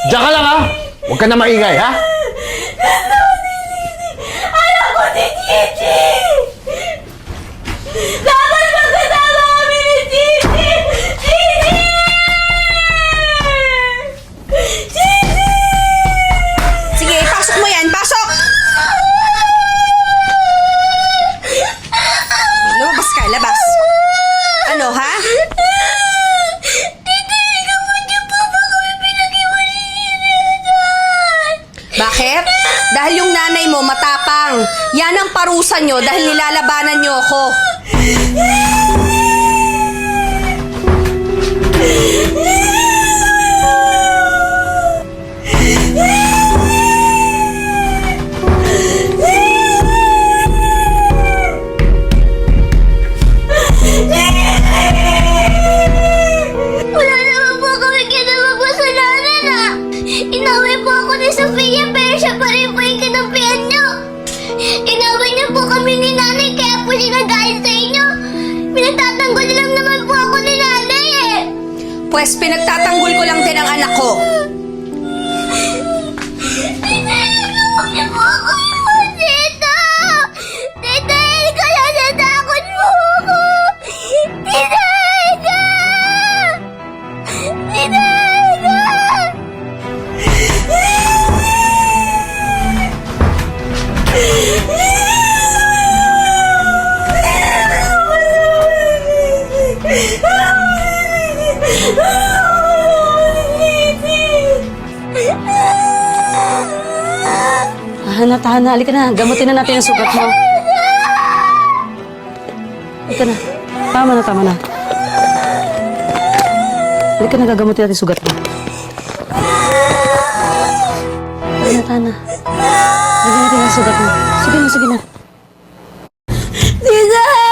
Diyan ka lang, ha? Huwag ka na maingay, ha? Alam ko si Gigi! Dapat magkasama kami ni Gigi! Gigi! Gigi! Sige, pasok mo yan! Pasok! Lumabas ka, labas. Ano, ha? Bakit? Dahil yung nanay mo matapang. Yan ang parusa nyo dahil nilalabanan nyo ako. Wala naman po kami ginawang kasalanan ah! Inaway po ako ni Sofia pero siya pa rin po yung kinampihan niyo! Inaway niyo po kami ni nanay kaya po siya nagalit sa inyo! Pinagtatanggol lang naman po ako ni nanay eh! Pwes, pinagtatanggol ko lang din ang anak ko. Huwag niyo po ako iwan, Tita! Tita, kaya natakot mo ako! Tita! Tita! Tahan na, halika na. Gamutin na natin ang sugat mo. Halika na. Tama na. Halika na, gagamutin natin sugat mo. Tahan na. Halika natin ang sugat mo. Sige na. Tita!